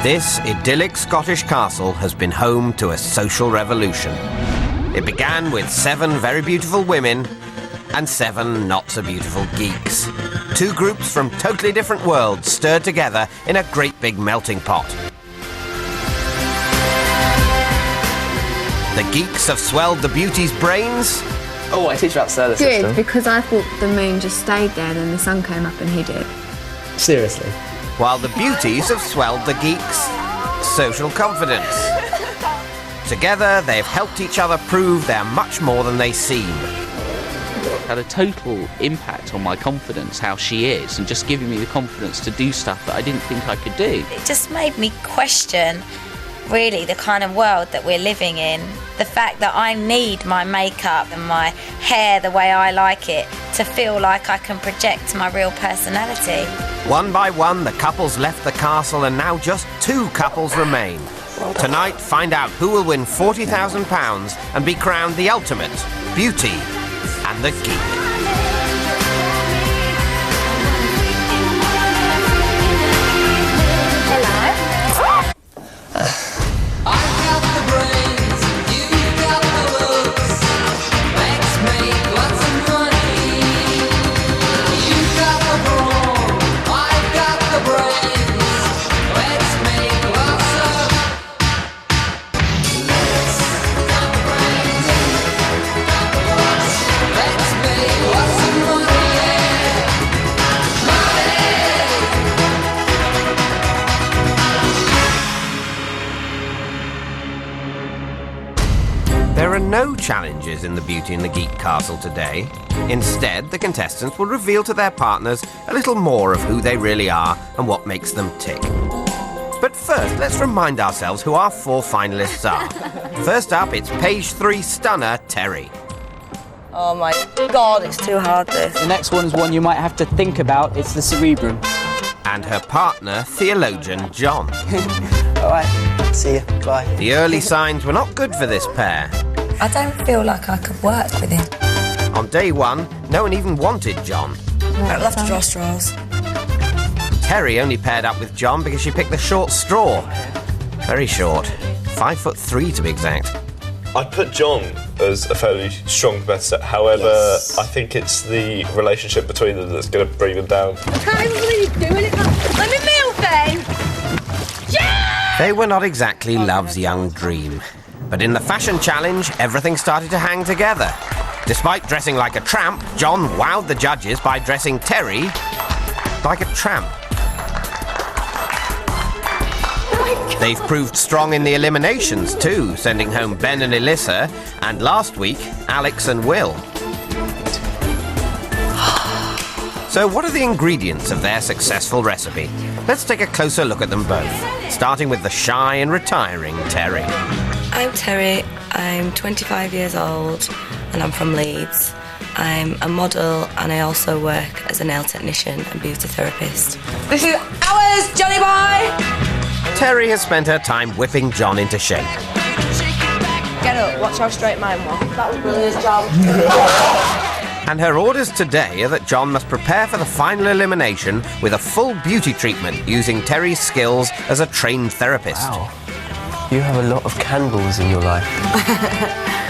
This idyllic Scottish castle has been home to a social revolution. It began with 7 very beautiful women and 7 not-so-beautiful geeks. 2 groups from totally different worlds stirred together in a great big melting pot. The geeks have swelled the beauty's brains. Oh, I teach you about the solar system. Good, because I thought the moon just stayed there, then the sun came up and hid it. Seriously. While the beauties have swelled the geeks' social confidence. Together, they've helped each other prove they're much more than they seem. Had a total impact on my confidence, how she is, and just giving me the confidence to do stuff that I didn't think I could do. It just made me question, really, the kind of world that we're living in. The fact that I need my makeup and my hair the way I like it to feel like I can project my real personality. One by one, the couples left the castle and now just 2 couples remain. Tonight, find out who will win £40,000 and be crowned the ultimate beauty and the geek. There are no challenges in the Beauty and the Geek castle today. Instead, the contestants will reveal to their partners a little more of who they really are and what makes them tick. But first, let's remind ourselves who our 4 finalists are. First up, it's page 3 stunner, Terry. Oh my God, it's too hard, this. The next one is one you might have to think about. It's the cerebrum. And her partner, theologian John. All right, see you. Bye. The early signs were not good for this pair. I don't feel like I could work with him. On day 1, no one even wanted John. I'd love to draw straws. Terry only paired up with John because she picked the short straw. Very short. 5'3" to be exact. I'd put John as a fairly strong competitor. However, yes. I think it's the relationship between them that's going to bring them down. Can't even believe you're doing it. Let me meal thing. Yeah! They were not exactly love's young dream. But in the fashion challenge, everything started to hang together. Despite dressing like a tramp, John wowed the judges by dressing Terry like a tramp. They've proved strong in the eliminations too, sending home Ben and Elissa, and last week, Alex and Will. So what are the ingredients of their successful recipe? Let's take a closer look at them both, starting with the shy and retiring Terry. I'm Terry, I'm 25 years old and I'm from Leeds. I'm a model and I also work as a nail technician and beauty therapist. This is ours, Johnny boy! Terry has spent her time whipping John into shape. Get up, watch how straight mine was. That was brilliant, John. And her orders today are that John must prepare for the final elimination with a full beauty treatment using Terry's skills as a trained therapist. Wow. You have a lot of candles in your life.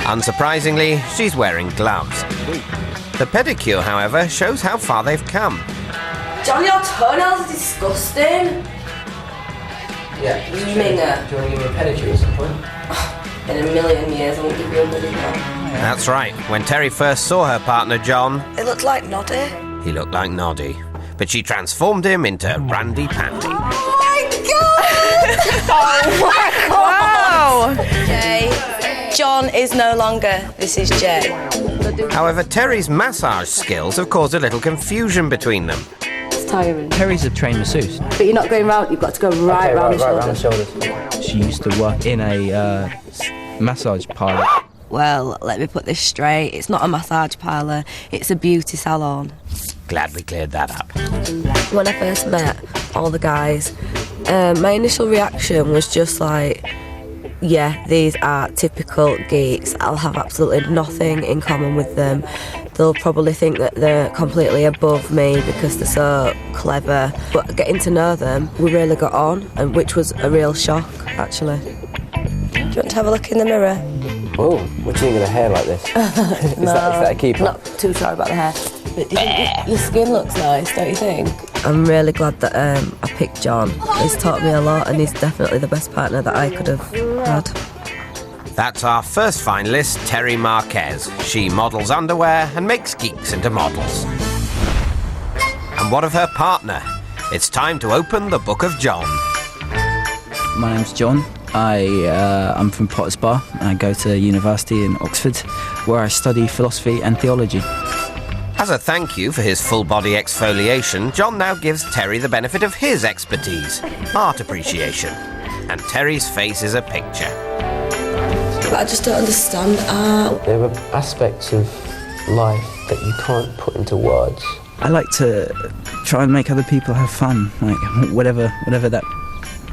Unsurprisingly, she's wearing gloves. The pedicure, however, shows how far they've come. John, your toenails are disgusting. Yeah. Minger. Do you want to give me a pedicure at some point? In a million years, I won't give you a million. That's right. When Terry first saw her partner, John... It looked like Noddy. He looked like Noddy. But she transformed him into Randy Pandy. Oh my God! Oh my God! Wow! Jay. John is no longer. This is Jay. However, Terry's massage skills have caused a little confusion between them. It's tiring. Terry's a trained masseuse. But you're not going round, you've got to go right round the shoulders. She used to work in a massage parlour. Well, let me put this straight. It's not a massage parlour, it's a beauty salon. Glad we cleared that up. When I first met all the guys, my initial reaction was just like, yeah, these are typical geeks. I'll have absolutely nothing in common with them. they'll probably think that they're completely above me because they're so clever. But getting to know them, we really got on, and which was a real shock, actually. Do you want to have a look in the mirror? Oh, what do you think of the hair like this? is that a keeper? Not too sure about the hair. But do you think your skin looks nice, don't you think? I'm really glad that I picked John. He's taught me a lot, and he's definitely the best partner that I could have had. That's our first finalist, Terry Marquez. She models underwear and makes geeks into models. And what of her partner? It's time to open the Book of John. My name's John. I'm from Potter's Bar. I go to university in Oxford, where I study philosophy and theology. As a thank you for his full-body exfoliation, John now gives Terry the benefit of his expertise, art appreciation. And Terry's face is a picture. I just don't understand art. There are aspects of life that you can't put into words. I like to try and make other people have fun, like whatever that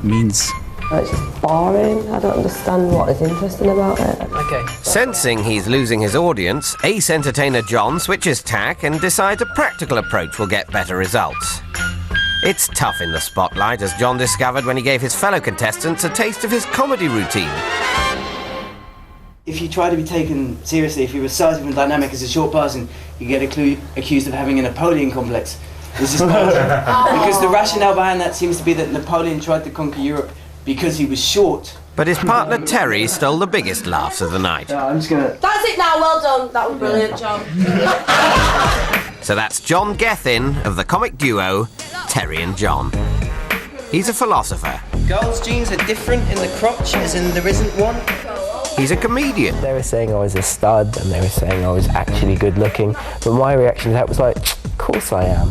means. It's just boring. I don't understand what is interesting about it. Okay. Sensing he's losing his audience, ace entertainer John switches tack and decides a practical approach will get better results. It's tough in the spotlight, as John discovered when he gave his fellow contestants a taste of his comedy routine. If you try to be taken seriously, if you're assertive and dynamic as a short person, you get accused of having a Napoleon complex. This is because the rationale behind that seems to be that Napoleon tried to conquer Europe because he was short. But his partner Terry stole the biggest laughs of the night. I'm just gonna... That's it now, well done. That was brilliant, John. So that's John Gethin of the comic duo Terry and John. He's a philosopher. Girls' jeans are different in the crotch, as in there isn't one. He's a comedian. They were saying I was a stud, and they were saying I was actually good looking, but my reaction to that was like, of course I am.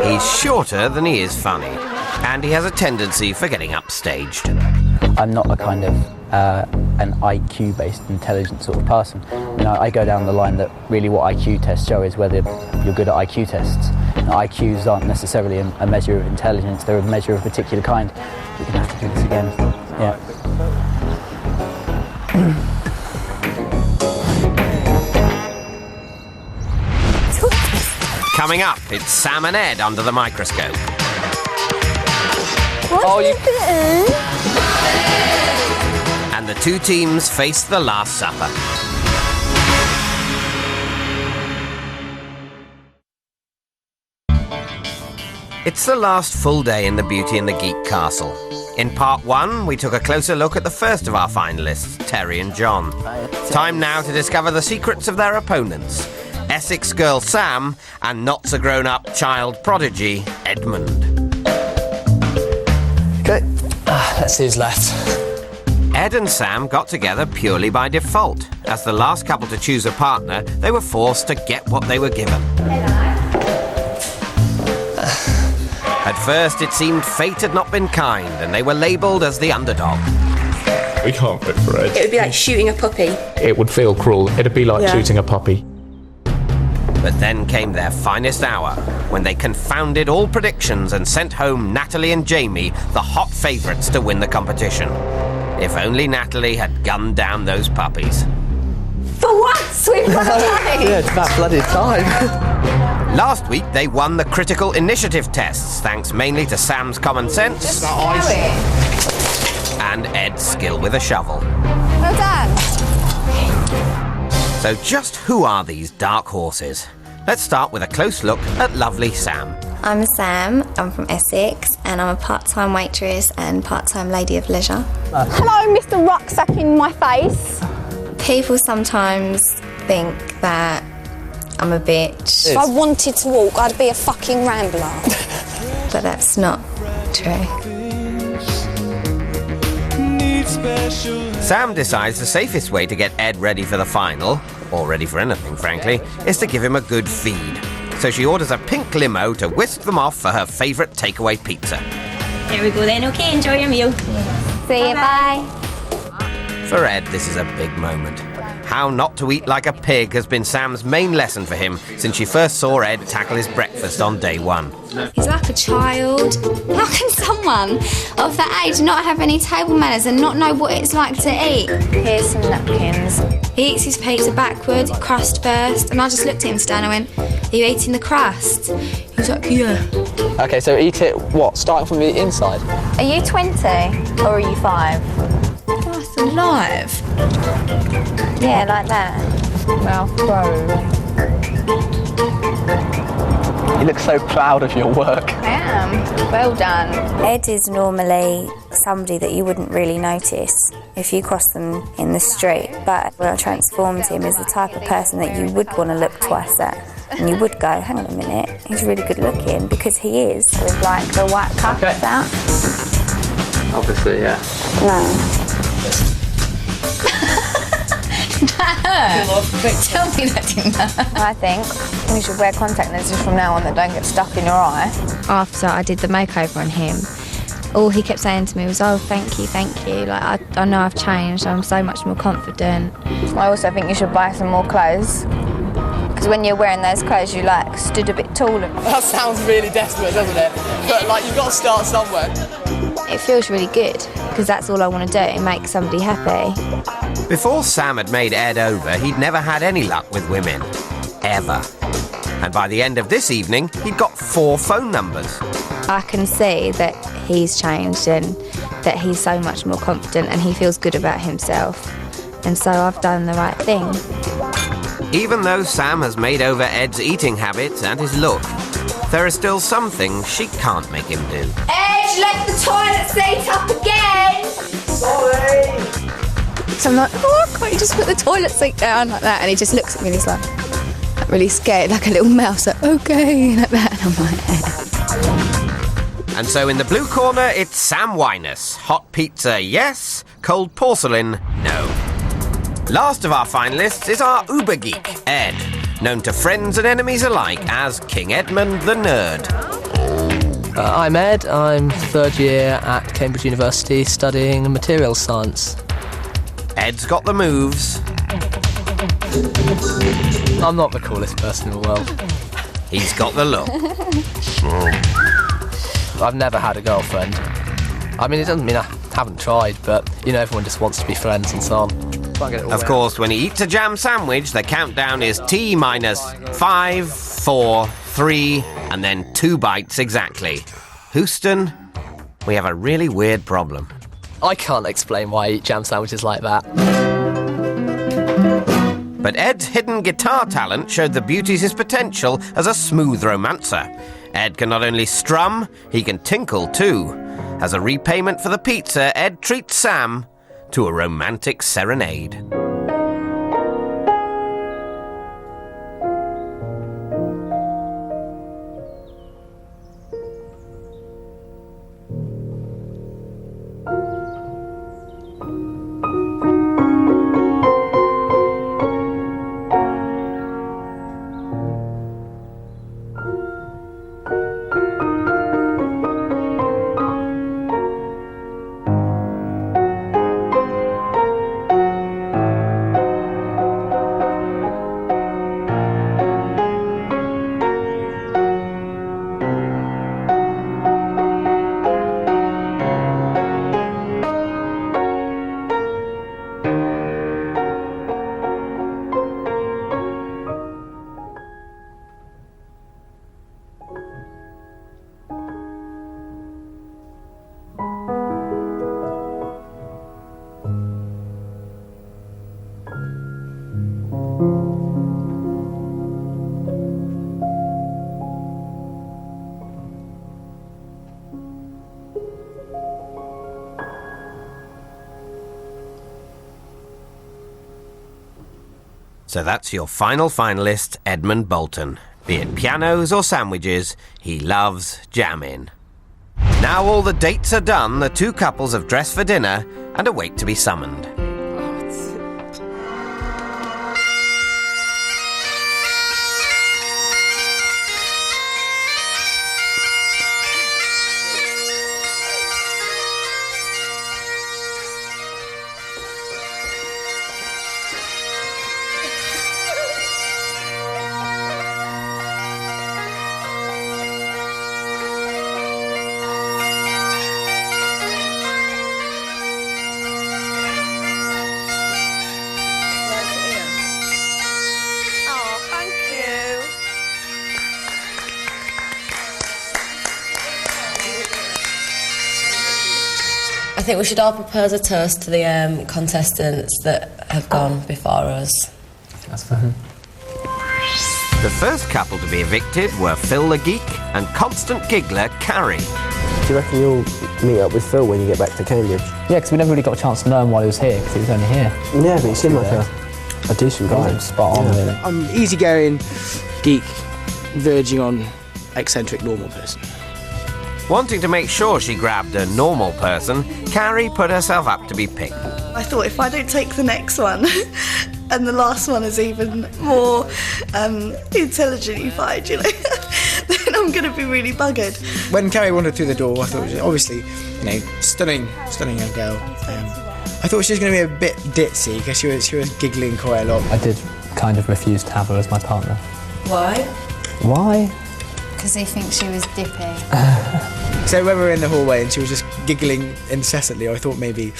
He's shorter than he is funny, and he has a tendency for getting upstaged. I'm not a kind of an IQ-based intelligent sort of person. You know, I go down the line that really what IQ tests show is whether you're good at IQ tests. Now, IQs aren't necessarily a measure of intelligence, they're a measure of a particular kind. We're going to have to do this again. Yeah. Coming up, it's Sam and Ed under the microscope. And the two teams face the Last Supper. It's the last full day in the Beauty and the Geek castle. In part one, we took a closer look at the first of our finalists, Terry and John. Time now to discover the secrets of their opponents, Essex girl Sam and not-so-grown-up child prodigy Edmund. Okay, let's see who's left. Ed and Sam got together purely by default. As the last couple to choose a partner, they were forced to get what they were given. At first, it seemed fate had not been kind, and they were labelled as the underdog. We can't vote for Ed. It would be like shooting a puppy. It would feel cruel. It'd be like shooting a puppy. But then came their finest hour, when they confounded all predictions and sent home Natalie and Jamie, the hot favourites to win the competition. If only Natalie had gunned down those puppies. For once, we've got time! Yeah, it's about bloody time. Last week, they won the critical initiative tests, thanks mainly to Sam's common sense and Ed's skill with a shovel. Well done. So just who are these dark horses? Let's start with a close look at lovely Sam. I'm Sam, I'm from Essex, and I'm a part-time waitress and part-time lady of leisure. Hello, Mr. Rucksack in my face. People sometimes think that I'm a bitch. If I wanted to walk, I'd be a fucking rambler. But that's not true. Sam decides the safest way to get Ed ready for the final, or ready for anything, frankly, is to give him a good feed. So she orders a pink limo to whisk them off for her favourite takeaway pizza. Here we go then, okay, enjoy your meal. See you, bye. For Ed, this is a big moment. How not to eat like a pig has been Sam's main lesson for him since she first saw Ed tackle his breakfast on day one. He's like a child. How can someone of that age not have any table manners and not know what it's like to eat? Here's some napkins. He eats his pizza backwards, crust first, and I just looked at him today and I went, "Are you eating the crust?" He was like, "Yeah." Okay, so eat it, what, starting from the inside? Are you 20 or are you 5? That's alive. Yeah, like that. Mouth closed. You look so proud of your work. I am. Well done. Ed is normally somebody that you wouldn't really notice if you cross them in the street, but when I transformed him as the type of person that you would want to look twice at. And you would go, hang on a minute, he's really good looking, because he is. With like the white cuffs out. Obviously, yeah. No. Tell me that didn't hurt. I think we should wear contact lenses from now on that don't get stuck in your eye. After I did the makeover on him, all he kept saying to me was, "Oh, thank you, thank you. Like, I know I've changed, I'm so much more confident." I also think you should buy some more clothes. Because when you're wearing those clothes, you like stood a bit taller. That sounds really desperate, doesn't it? But like, you've got to start somewhere. It feels really good, because that's all I want to do, make somebody happy. Before Sam had made Ed over, he'd never had any luck with women. Ever. And by the end of this evening, he'd got 4 phone numbers. I can see that he's changed and that he's so much more confident and he feels good about himself. And so I've done the right thing. Even though Sam has made over Ed's eating habits and his look, there are still some things she can't make him do. Ed, left the toilet seat up again! Sorry! So I'm like, "Oh, can't you just put the toilet seat down like that?" And he just looks at me and he's like really scared, like a little mouse, like, "Okay," like that. And I'm like, And so in the blue corner, it's Sam Winus. Hot pizza, yes. Cold porcelain, no. Last of our finalists is our uber geek, Ed, known to friends and enemies alike as King Edmund the Nerd. I'm Ed. I'm 3rd year at Cambridge University studying materials science. Ed's got the moves. I'm not the coolest person in the world. He's got the look. I've never had a girlfriend. I mean, it doesn't mean I haven't tried, but, you know, everyone just wants to be friends and so on. Of course, when he eats a jam sandwich, the countdown is T minus 5, 4, 3, and then 2 bites exactly. Houston, we have a really weird problem. I can't explain why I eat jam sandwiches like that. But Ed's hidden guitar talent showed the beauties his potential as a smooth romancer. Ed can not only strum, he can tinkle too. As a repayment for the pizza, Ed treats Sam to a romantic serenade. So that's your final finalist, Edmund Bolton. Be it pianos or sandwiches, he loves jamming. Now all the dates are done, the 2 couples have dressed for dinner and await to be summoned. I think we should all propose a toast to the contestants that have gone before us. That's fine. The first couple to be evicted were Phil the Geek and constant giggler Carrie. Do you reckon you'll meet up with Phil when you get back to Cambridge? Yeah, because we never really got a chance to know him while he was here, because he was only here. Yeah, but he seemed like a decent guy. Spot on, really. I'm easygoing, geek, verging on eccentric normal person. Wanting to make sure she grabbed a normal person, Carrie put herself up to be picked. I thought if I don't take the next one, and the last one is even more intelligently fired, you know, then I'm going to be really buggered. When Carrie wandered through the door, I thought, obviously, you know, stunning young girl. I thought she was going to be a bit ditzy because she was giggling quite a lot. I did kind of refuse to have her as my partner. Why? Why? Because he thinks she was dippy. So when we were in the hallway and she was just giggling incessantly, I thought maybe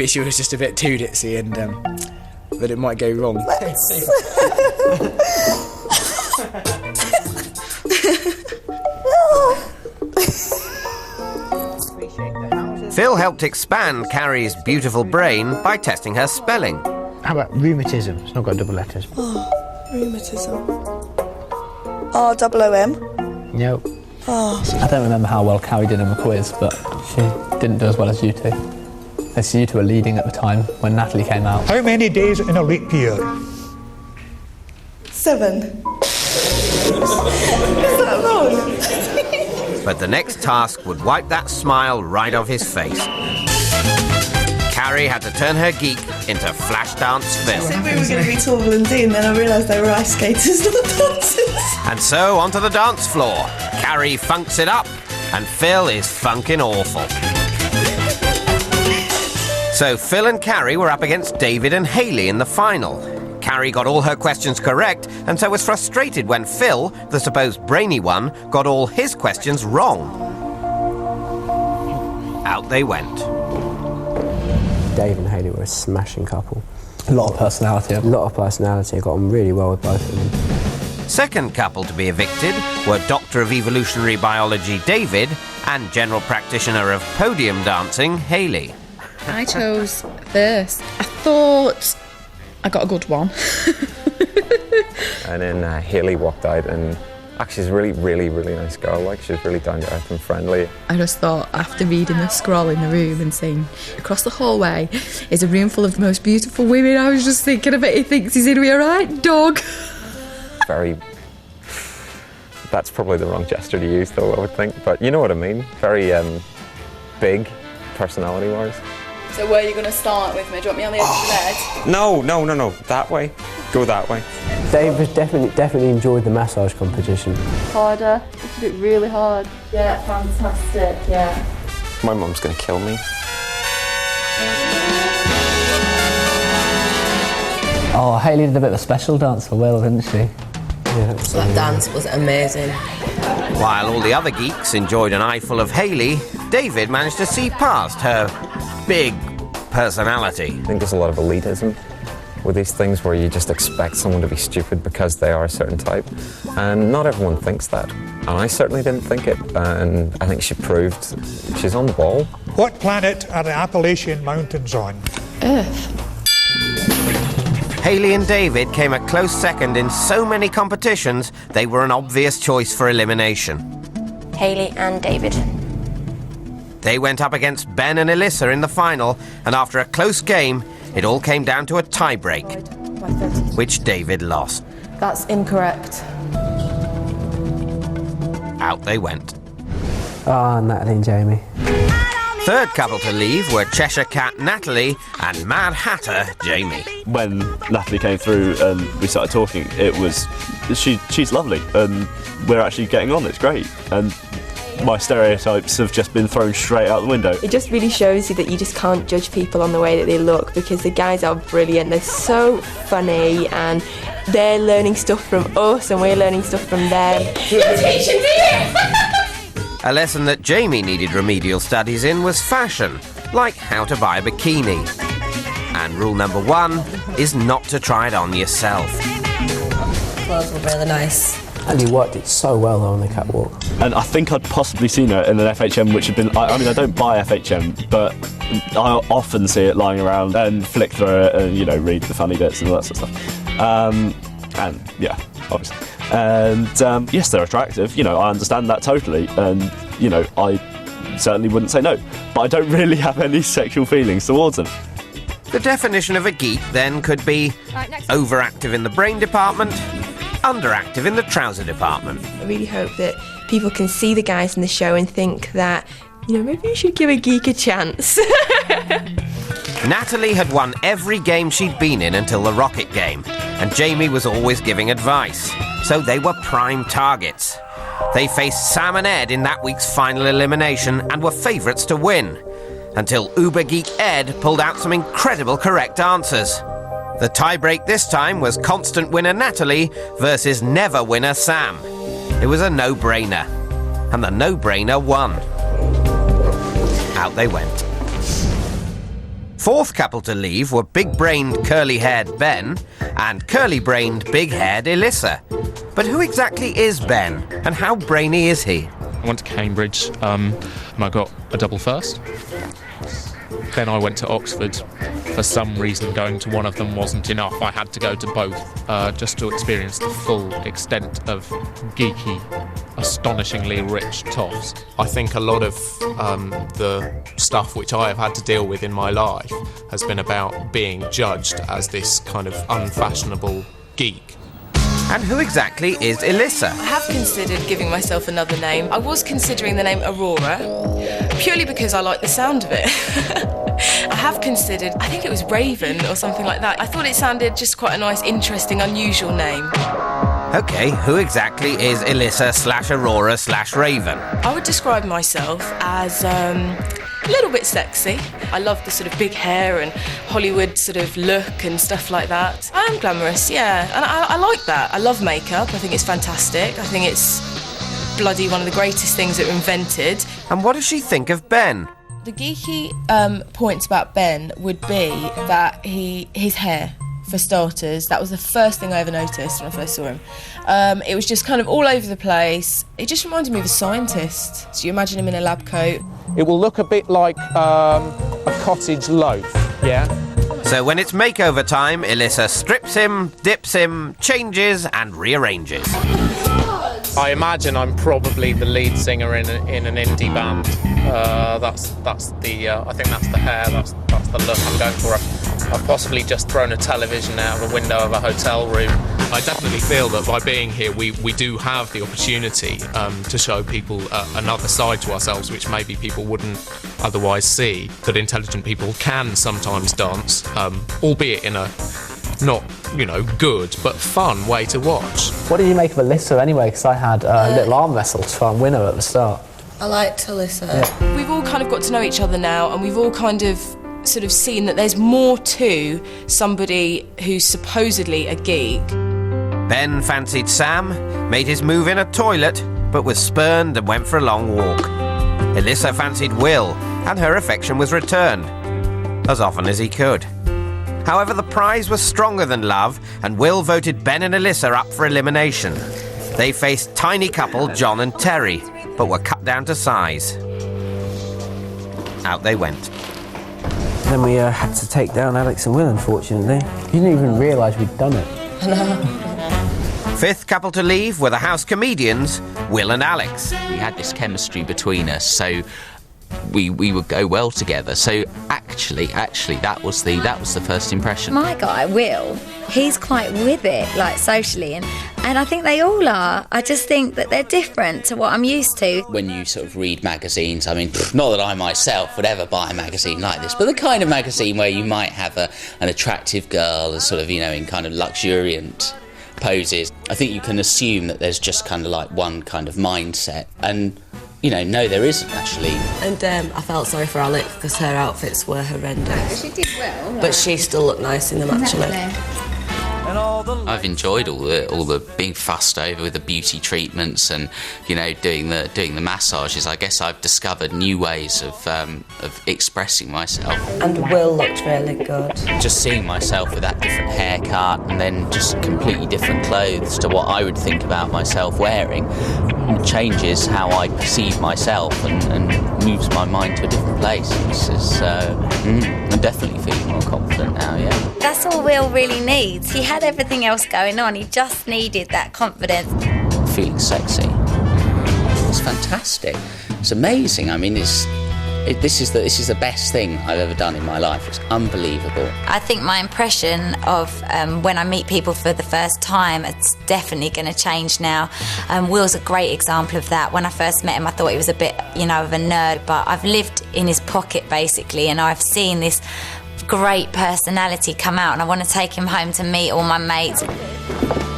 she was just a bit too ditzy and that it might go wrong. Phil helped expand Carrie's beautiful brain by testing her spelling. How about rheumatism? It's not got double letters. Oh, rheumatism. R-O-O-M? Nope. Oh. I don't remember how well Carrie did in the quiz, but she didn't do as well as you two. As you two were leading at the time when Natalie came out. How many days in a leap year? 7. Is that wrong? But the next task would wipe that smile right off his face. Carrie had to turn her geek into Flashdance Phil. I said we were going to be Torval and Dean, then I realised they were ice skaters, not dancers. And so onto the dance floor. Carrie funks it up, and Phil is funking awful. So Phil and Carrie were up against David and Hayley in the final. Carrie got all her questions correct, and so was frustrated when Phil, the supposed brainy one, got all his questions wrong. Out they went. Dave and Hayley were a smashing couple. A lot of personality. A lot of personality. I got on really well with both of them. Second couple to be evicted were Doctor of Evolutionary Biology David and General Practitioner of Podium Dancing Hayley. I chose this. I thought I got a good one. And then Hayley walked out, and actually she's a really nice girl. Like, she's really down to earth and friendly. I just thought, after reading the scroll in the room and seeing across the hallway is a room full of the most beautiful women, I was just thinking, I bet he thinks he's in with a right dog. Very... That's probably the wrong gesture to use, though, I would think. But you know what I mean. Very big, personality-wise. So where are you going to start with me? Do you want me on the edge of the bed? No. That way. Go that way. Dave has definitely enjoyed the massage competition. Harder. You did it really hard. Yeah, fantastic, yeah. My mum's going to kill me. Oh, Hayley did a bit of a special dance for Will, didn't she? Yeah, that dance was amazing. While all the other geeks enjoyed an eyeful of Hayley, David managed to see past her big personality. I think there's a lot of elitism with these things where you just expect someone to be stupid because they are a certain type. And not everyone thinks that. And I certainly didn't think it. And I think she proved she's on the ball. What planet are the Appalachian Mountains on? Earth. Hayley and David came a close second in so many competitions, they were an obvious choice for elimination. Hayley and David. They went up against Ben and Alyssa in the final, and after a close game, it all came down to a tie-break, which David lost. That's incorrect. Out they went. Ah, Natalie and Jamie. Third couple to leave were Cheshire Cat Natalie and Mad Hatter Jamie. When Natalie came through and we started talking, it was she's lovely and we're actually getting on. It's great, and my stereotypes have just been thrown straight out the window. It just really shows you that you just can't judge people on the way that they look, because the guys are brilliant. They're so funny and they're learning stuff from us and we're learning stuff from them. You're teaching me! A lesson that Jamie needed remedial studies in was fashion, like how to buy a bikini. And rule number 1 is not to try it on yourself. Clothes were really nice. And you worked it so well though on the catwalk. And I think I'd possibly seen her in an FHM, which had been... I mean, I don't buy FHM, but I often see it lying around and flick through it and, read the funny bits and all that sort of stuff. And yeah, obviously. And yes, they're attractive. I understand that totally. And, I certainly wouldn't say no. But I don't really have any sexual feelings towards them. The definition of a geek then could be overactive in the brain department, underactive in the trouser department. I really hope that people can see the guys in the show and think that, maybe you should give a geek a chance. Natalie had won every game she'd been in until the rocket game, and Jamie was always giving advice, so they were prime targets. They faced Sam and Ed in that week's final elimination and were favourites to win, until Uber Geek Ed pulled out some incredible correct answers. The tie-break this time was constant winner Natalie versus never winner Sam. It was a no-brainer, and the no-brainer won. Out they went. Fourth couple to leave were big-brained, curly-haired Ben and curly-brained, big-haired Elissa. But who exactly is Ben, and how brainy is he? I went to Cambridge, and I got a double first. Then I went to Oxford. For some reason, going to one of them wasn't enough. I had to go to both, just to experience the full extent of geeky, astonishingly rich toffs. I think a lot of the stuff which I have had to deal with in my life has been about being judged as this kind of unfashionable geek. And who exactly is Elissa? I have considered giving myself another name. I was considering the name Aurora, purely because I like the sound of it. I have considered, I think it was Raven or something like that. I thought it sounded just quite a nice, interesting, unusual name. OK, who exactly is Elissa/Aurora/Raven? I would describe myself as a little bit sexy. I love the sort of big hair and Hollywood sort of look and stuff like that. I am glamorous, yeah, and I like that. I love makeup. I think it's fantastic. I think it's bloody one of the greatest things that were invented. And what does she think of Ben? The geeky points about Ben would be that his hair, for starters, that was the first thing I ever noticed when I first saw him. It was just kind of all over the place. It just reminded me of a scientist. So you imagine him in a lab coat. It will look a bit like a cottage loaf, yeah? So when it's makeover time, Elissa strips him, dips him, changes and rearranges. I imagine I'm probably the lead singer in an indie band. That's the I think that's the hair. That's the look I'm going for. I've possibly just thrown a television out of a window of a hotel room. I definitely feel that by being here, we do have the opportunity to show people another side to ourselves, which maybe people wouldn't otherwise see. That intelligent people can sometimes dance, albeit in a not, good, but fun way to watch. What did you make of Elissa anyway? Because I had a little arm wrestle to try and win her at the start. I liked Elissa. Yeah. We've all kind of got to know each other now, and we've all kind of sort of seen that there's more to somebody who's supposedly a geek. Ben fancied Sam, made his move in a toilet, but was spurned and went for a long walk. Elissa fancied Will, and her affection was returned, as often as he could. However, the prize was stronger than love, and Will voted Ben and Elissa up for elimination. They faced tiny couple John and Terry, but were cut down to size. Out they went. Then we had to take down Alex and Will, unfortunately. You didn't even realise we'd done it. Fifth couple to leave were the house comedians, Will and Alex. We had this chemistry between us, so we would go well together. So actually, that was the first impression. My guy, Will, he's quite with it, like socially, and I think they all are. I just think that they're different to what I'm used to. When you sort of read magazines, I mean, not that I myself would ever buy a magazine like this, but the kind of magazine where you might have an attractive girl as sort of, in kind of luxuriant poses. I think you can assume that there's just kind of like one kind of mindset, and no, there isn't actually. And I felt sorry for Alex because her outfits were horrendous. She did well. But she still looked nice in them, actually. I've enjoyed all the being fussed over with the beauty treatments and doing the massages. I guess I've discovered new ways of expressing myself. And Will looked really good. Just seeing myself with that different haircut and then just completely different clothes to what I would think about myself wearing changes how I perceive myself and moves my mind to a different place. It's I'm definitely feeling more confident now, yeah. That's all Will really needs. He had everything else going on. He just needed that confidence. Feeling sexy. It's fantastic. It's amazing. I mean, this is the best thing I've ever done in my life. It's unbelievable. I think my impression of when I meet people for the first time, it's definitely going to change now. Will's a great example of that. When I first met him, I thought he was a bit, of a nerd, but I've lived in his pocket basically, and I've seen this great personality come out, and I want to take him home to meet all my mates.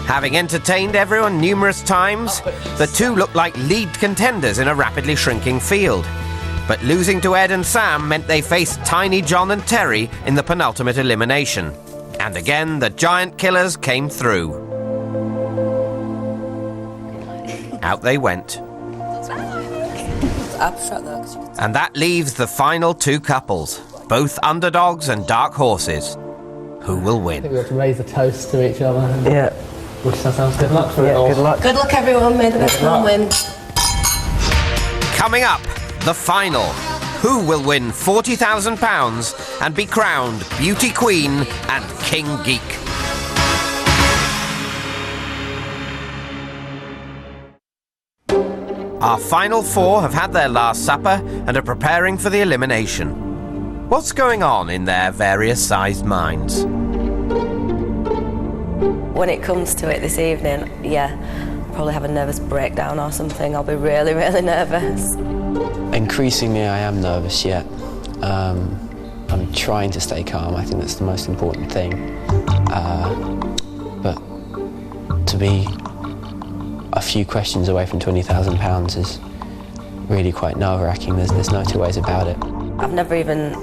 Having entertained everyone numerous times, the two looked like lead contenders in a rapidly shrinking field. But losing to Ed and Sam meant they faced Tiny John and Terry in the penultimate elimination. And again, the giant killers came through. Out they went. And that leaves the final two couples, both underdogs and dark horses. Who will win? I think we have to raise a toast to each other. Yeah. Wish ourselves good luck for it all. Good luck. Good luck, everyone. May the best one win. Coming up, the final. Who will win £40,000 and be crowned Beauty Queen and King Geek? Our final four have had their last supper and are preparing for the elimination. What's going on in their various sized minds? When it comes to it this evening, I'll probably have a nervous breakdown or something. I'll be really, really nervous. Increasingly, I am nervous, yeah. I'm trying to stay calm. I think that's the most important thing. But to be a few questions away from £20,000 is really quite nerve-wracking. There's no two ways about it. I've never even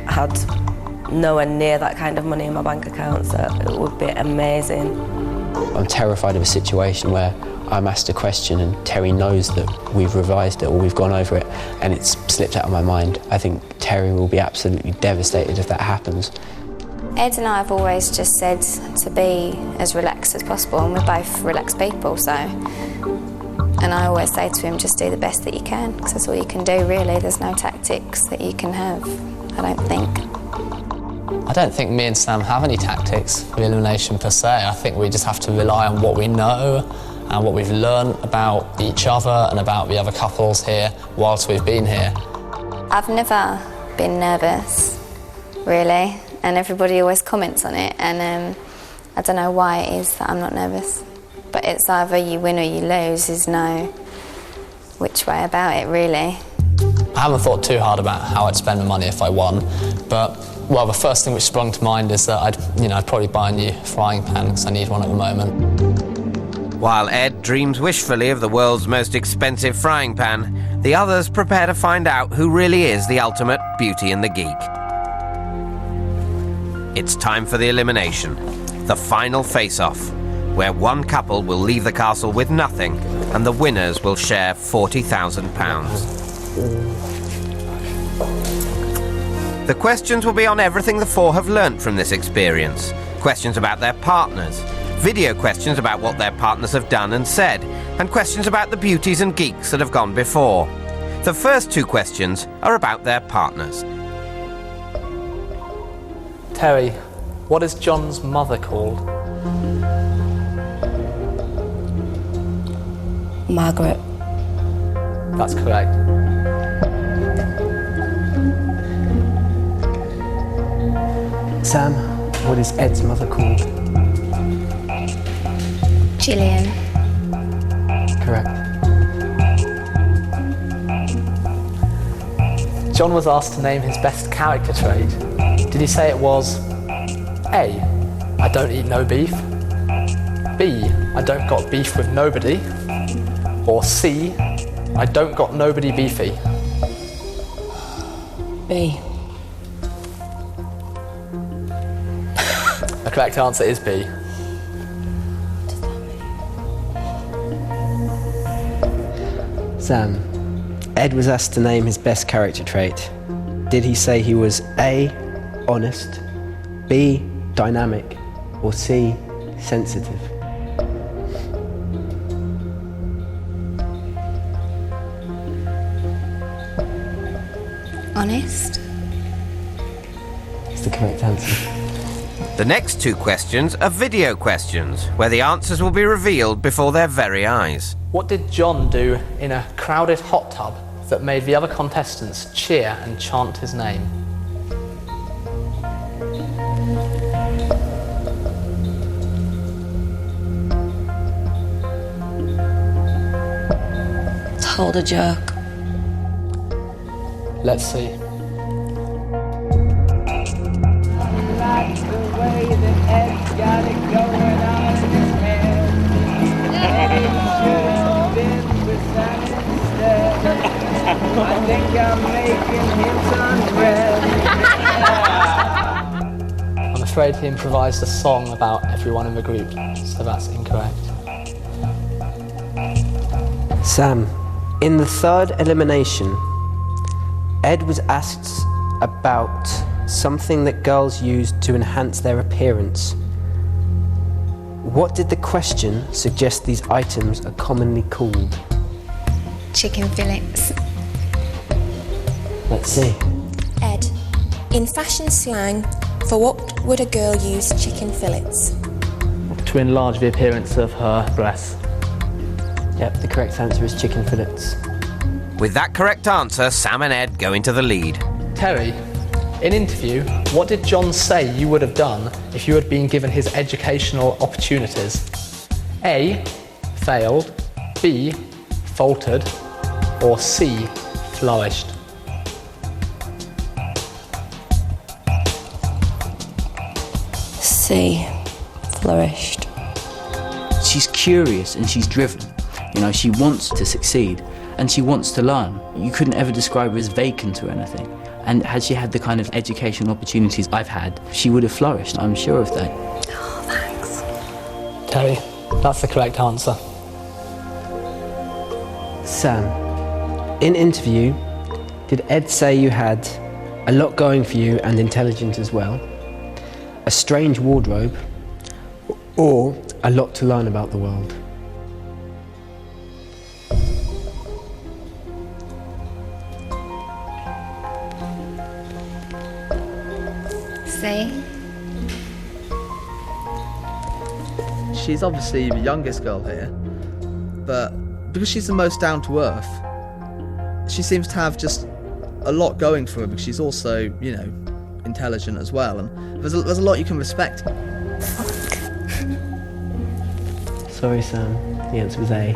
had nowhere near that kind of money in my bank account, so it would be amazing. I'm terrified of a situation where I'm asked a question and Terry knows that we've revised it or we've gone over it and it's slipped out of my mind. I think Terry will be absolutely devastated if that happens. Ed and I have always just said to be as relaxed as possible, and we're both relaxed people, so. And I always say to him, just do the best that you can, because that's all you can do, really. There's no tactics that you can have, I don't think. I don't think me and Sam have any tactics for elimination per se. I think we just have to rely on what we know and what we've learned about each other and about the other couples here whilst we've been here. I've never been nervous, really, and everybody always comments on it, and I don't know why it is that I'm not nervous. But it's either you win or you lose, there's no which way about it, really. I haven't thought too hard about how I'd spend the money if I won, but the first thing which sprung to mind is that I'd probably buy a new frying pan because I need one at the moment. While Ed dreams wishfully of the world's most expensive frying pan, the others prepare to find out who really is the ultimate Beauty and the Geek. It's time for the elimination, the final face-off, where one couple will leave the castle with nothing and the winners will share £40,000. The questions will be on everything the four have learnt from this experience. Questions about their partners, video questions about what their partners have done and said, and questions about the beauties and geeks that have gone before. The first two questions are about their partners. Terry, what is John's mother called? Margaret. That's correct. Sam, what is Ed's mother called? Gillian. Correct. John was asked to name his best character trait. Did he say it was A, I don't eat no beef, B, I don't got beef with nobody, or C, I don't got nobody beefy? B. The correct answer is B. Sam, Ed was asked to name his best character trait. Did he say he was A, honest, B, dynamic, or C, sensitive? Honest. the correct answer. The next two questions are video questions, where the answers will be revealed before their very eyes. What did John do in a crowded hot tub that made the other contestants cheer and chant his name? Told a joke. Let's see. I think I'm making him turn red. I'm afraid he improvised a song about everyone in the group, so that's incorrect. Sam, in the third elimination, Ed was asked about something that girls use to enhance their appearance. What did the question suggest these items are commonly called? Chicken fillets. Let's see. Ed, in fashion slang, for what would a girl use chicken fillets? To enlarge the appearance of her breasts. Yep, the correct answer is chicken fillets. With that correct answer, Sam and Ed go into the lead. Terry, in interview, what did John say you would have done if you had been given his educational opportunities? A, failed, B, faltered, or C, flourished? C, flourished. She's curious and she's driven. You know, she wants to succeed and she wants to learn. You couldn't ever describe her as vacant or anything. And had she had the kind of educational opportunities I've had, she would have flourished, I'm sure of that. Oh, thanks. Terry, that's the correct answer. Sam, in interview, did Ed say you had a lot going for you and intelligent as well, a strange wardrobe, or a lot to learn about the world? See? She's obviously the youngest girl here, but because she's the most down to earth, she seems to have just a lot going for her because she's also, you know, intelligent as well, and there's a lot you can respect. Sorry, Sam. The answer was A.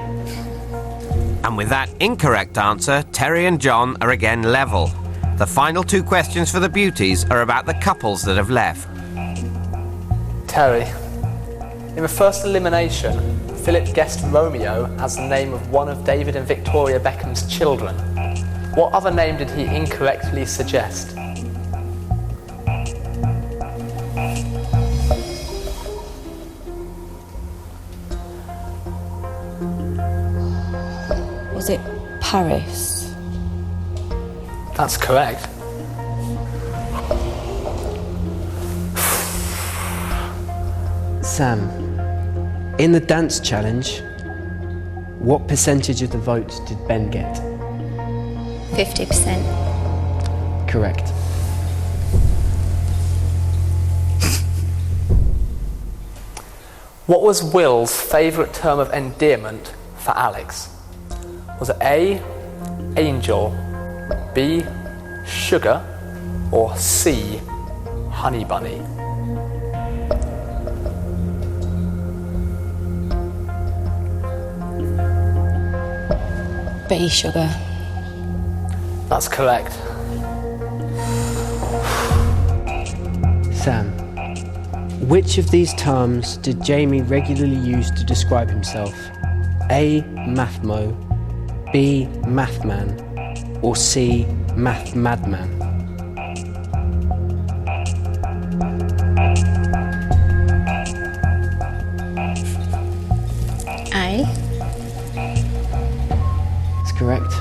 And with that incorrect answer, Terry and John are again level. The final two questions for the beauties are about the couples that have left. Terry, in the first elimination, Philip guessed Romeo as the name of one of David and Victoria Beckham's children. What other name did he incorrectly suggest? Was it Paris? That's correct. Sam, in the dance challenge, what percentage of the votes did Ben get? 50%. Correct. What was Will's favourite term of endearment for Alex? Was it A, angel, B, sugar, or C, honey bunny? B, sugar. That's correct. Sam, which of these terms did Jamie regularly use to describe himself? A, mathmo, B, mathman, or C, math madman? A. That's correct.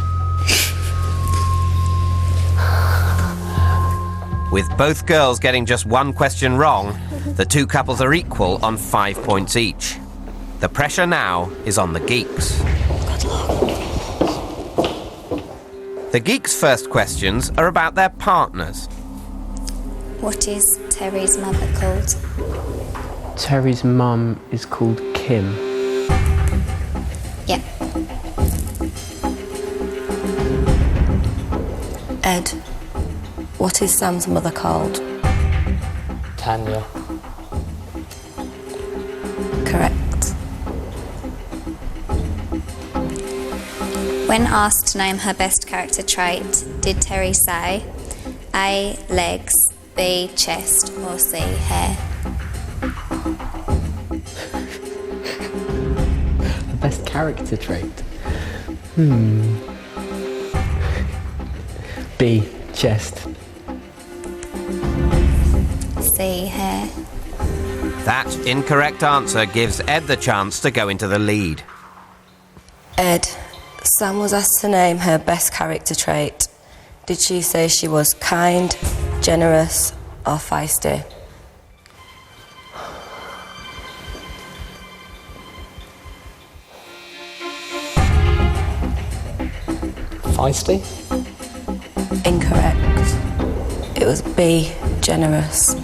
With both girls getting just one question wrong, the two couples are equal on 5 points each. The pressure now is on the Geeks. The Geeks' first questions are about their partners. What is Terry's mother called? Terry's mum is called Kim. Yeah. Ed, what is Sam's mother called? Tanya. Correct. When asked to name her best character trait, did Terry say A, legs, B, chest, or C, hair? The best character trait? B, chest. C, hair. That incorrect answer gives Ed the chance to go into the lead. Ed, Sam was asked to name her best character trait. Did she say she was kind, generous, or feisty? Feisty? Incorrect. It was B, generous.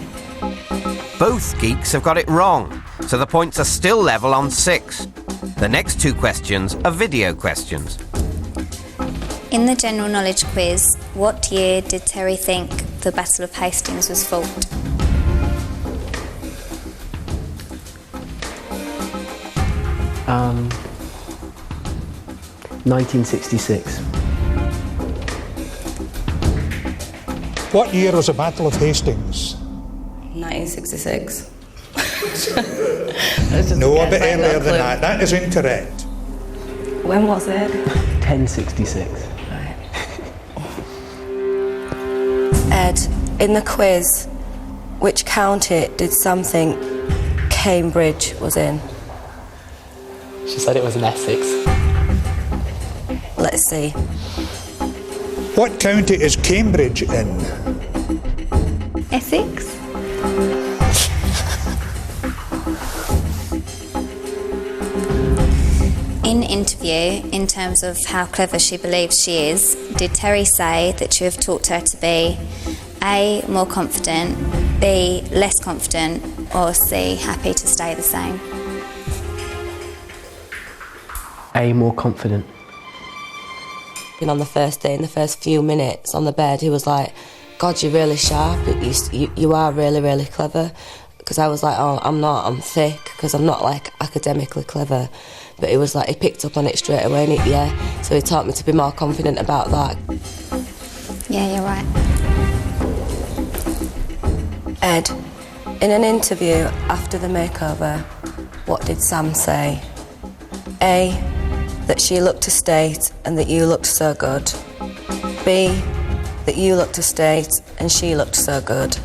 Both geeks have got it wrong, so the points are still level on 6. The next 2 questions are video questions. In the general knowledge quiz, what year did Terry think the Battle of Hastings was fought? Um, 1966. What year was the Battle of Hastings? 1966. No, a bit earlier than that. That is incorrect. When was it? 1066. Ed, in the quiz, which county did Sam think Cambridge was in? She said it was in Essex. Let's see. What county is Cambridge in? Essex? In interview, in terms of how clever she believes she is, did Terry say that you have taught her to be A, more confident, B, less confident, or C, happy to stay the same? A, more confident. And on the first day, in the first few minutes on the bed, he was like, God, you're really sharp, you are really, really clever. Because I was like, oh, I'm not, I'm thick, because I'm not like academically clever. But he was like, he picked up on it straight away, and so he taught me to be more confident about that. Yeah, you're right. Ed, in an interview after the makeover, what did Sam say? A, that she looked a state and that you looked so good. B, that you looked a state and she looked so good.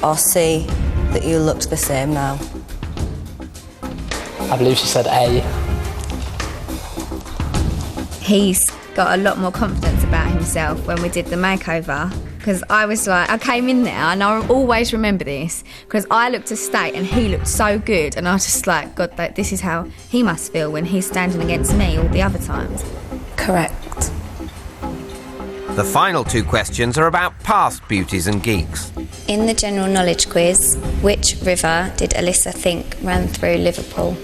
Or C, that you looked the same now. I believe she said A. He's got a lot more confidence about himself when we did the makeover, because I was like, I came in there and I always remember this because I looked a state and he looked so good, and I was just like, God, this is how he must feel when he's standing against me all the other times. Correct. The final 2 questions are about past beauties and geeks. In the general knowledge quiz, which river did Alyssa think ran through Liverpool?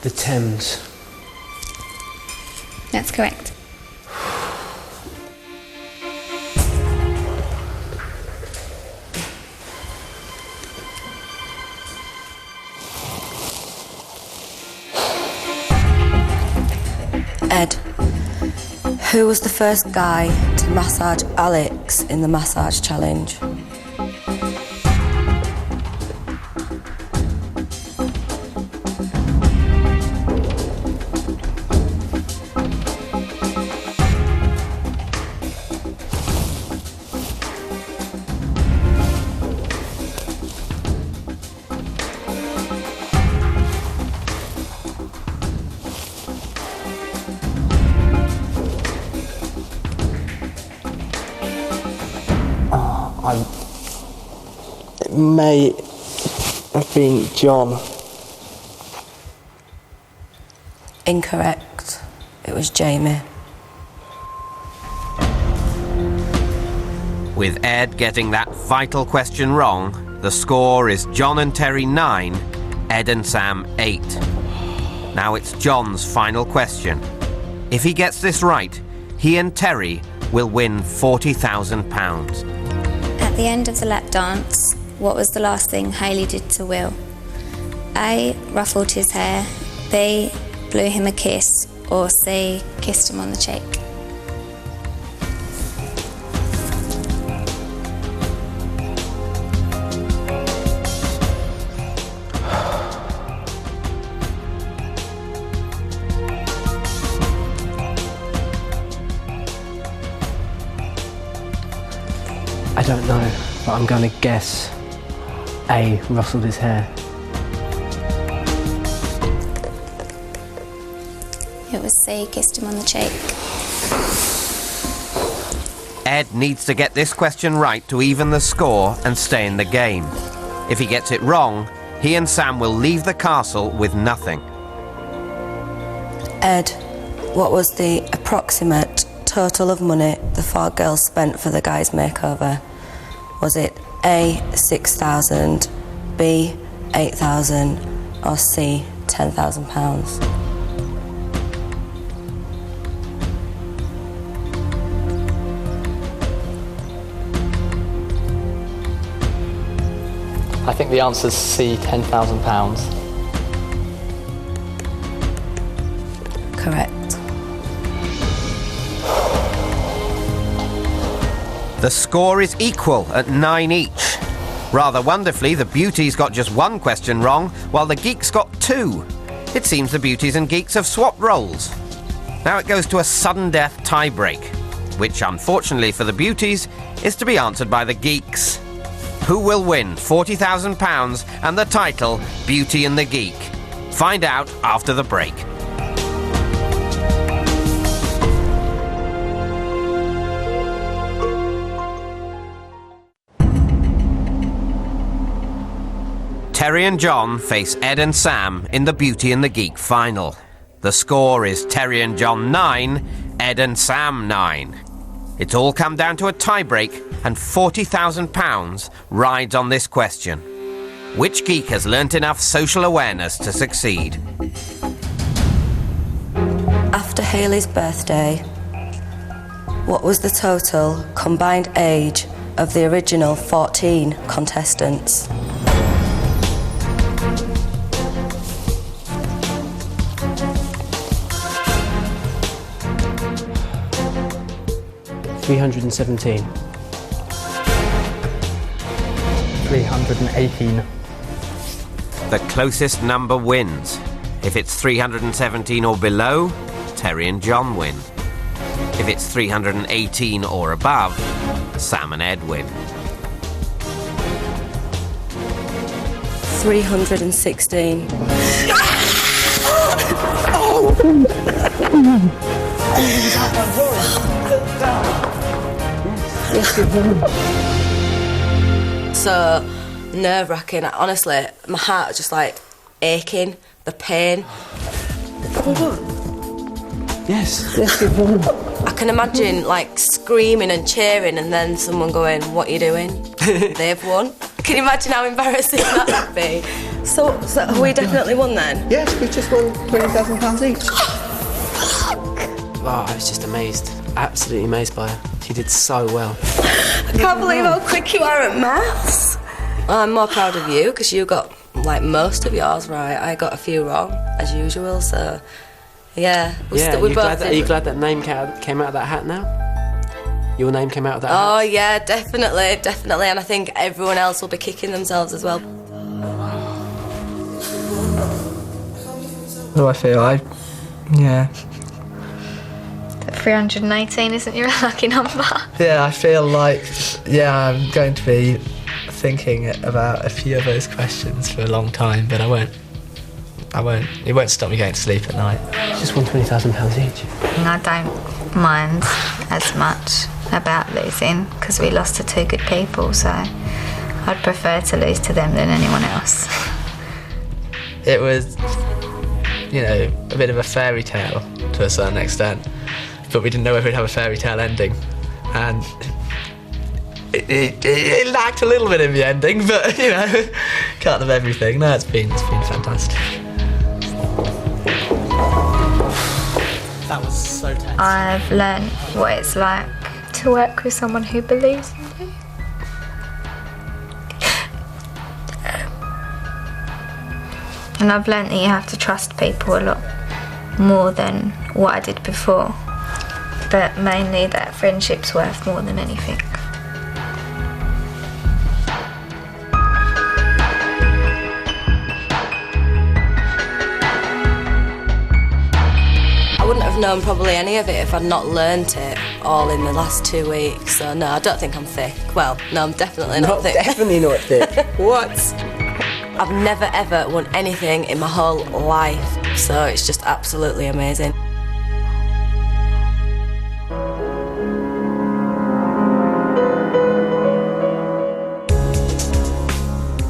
The Thames. That's correct. Ed, who was the first guy to massage Alex in the massage challenge? of being John. Incorrect. It was Jamie. With Ed getting that vital question wrong, the score is John and Terry 9, Ed and Sam 8. Now it's John's final question. If he gets this right, he and Terry will win £40,000. At the end of the lap dance, what was the last thing Hayley did to Will? A. Ruffled his hair. B. Blew him a kiss. Or C. Kissed him on the cheek. I don't know, but I'm going to guess A. Rustled his hair. It was C. Kissed him on the cheek. Ed needs to get this question right to even the score and stay in the game. If he gets it wrong, he and Sam will leave the castle with nothing. Ed, what was the approximate total of money the 4 girls spent for the guy's makeover? Was it A. 6,000, B. 8,000, or C. £10,000? I think the answer's C, £10,000. Correct. The score is equal at 9 each. Rather wonderfully, the Beauties got just 1 question wrong, while the Geeks got 2. It seems the Beauties and Geeks have swapped roles. Now it goes to a sudden death tie-break, which unfortunately for the Beauties is to be answered by the Geeks. Who will win £40,000 and the title Beauty and the Geek? Find out after the break. Terry and John face Ed and Sam in the Beauty and the Geek final. The score is Terry and John 9, Ed and Sam 9. It's all come down to a tie-break, and £40,000 rides on this question. Which geek has learnt enough social awareness to succeed? After Hayley's birthday, what was the total combined age of the original 14 contestants? $317. 318. The closest number wins. If it's 317 or below, Terry and John win. If it's 318 or above, Sam and Ed win. 316. So nerve-wracking. Honestly, my heart was just like aching, the pain. Yes. I can imagine like screaming and cheering and then someone going, "What are you doing?" They've won. Can you imagine how embarrassing that would be? So have we definitely won then? Yes, we just won £20,000 each. Oh, I was just amazed. Absolutely amazed by her. She did so well. I can't believe how quick you are at maths. I'm more proud of you because you got like most of yours right. I got a few wrong as usual. So yeah, Are you glad that name came out of that hat now? Your name came out of that hat? Oh yeah, definitely. And I think everyone else will be kicking themselves as well. What do I feel? Yeah. 318 isn't your lucky number? Yeah, I feel like, I'm going to be thinking about a few of those questions for a long time, but I won't. It won't stop me going to sleep at night. Just won £20,000 each. I don't mind as much about losing because we lost to 2 good people, so I'd prefer to lose to them than anyone else. It was, you know, a bit of a fairy tale to a certain extent, but we didn't know if we'd have a fairy tale ending, and it lacked a little bit in the ending, but you know, can't have everything. No, it's been fantastic. That was so tense. I've learned what it's like to work with someone who believes in you. And I've learned that you have to trust people a lot more than what I did before. But mainly that friendship's worth more than anything. I wouldn't have known probably any of it if I'd not learnt it all in the last 2 weeks. So no, I don't think I'm thick. Well, no, I'm definitely not thick. Definitely not thick. What? I've never ever won anything in my whole life, so it's just absolutely amazing.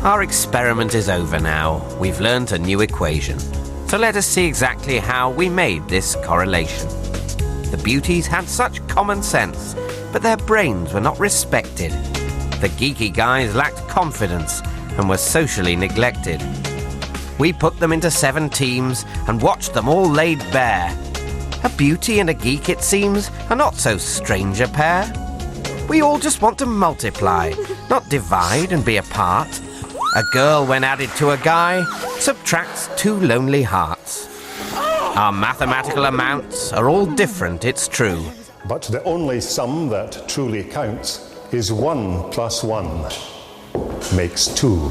Our experiment is over now. We've learnt a new equation. So let us see exactly how we made this correlation. The beauties had such common sense, but their brains were not respected. The geeky guys lacked confidence and were socially neglected. We put them into 7 teams and watched them all laid bare. A beauty and a geek, it seems, are not so strange a pair. We all just want to multiply, not divide and be apart. A girl, when added to a guy, subtracts 2 lonely hearts. Our mathematical amounts are all different, it's true. But the only sum that truly counts is 1 plus 1 makes 2.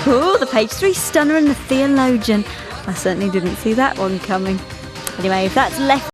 Oh, the page 3 stunner and the theologian. I certainly didn't see that one coming. Anyway, if that's left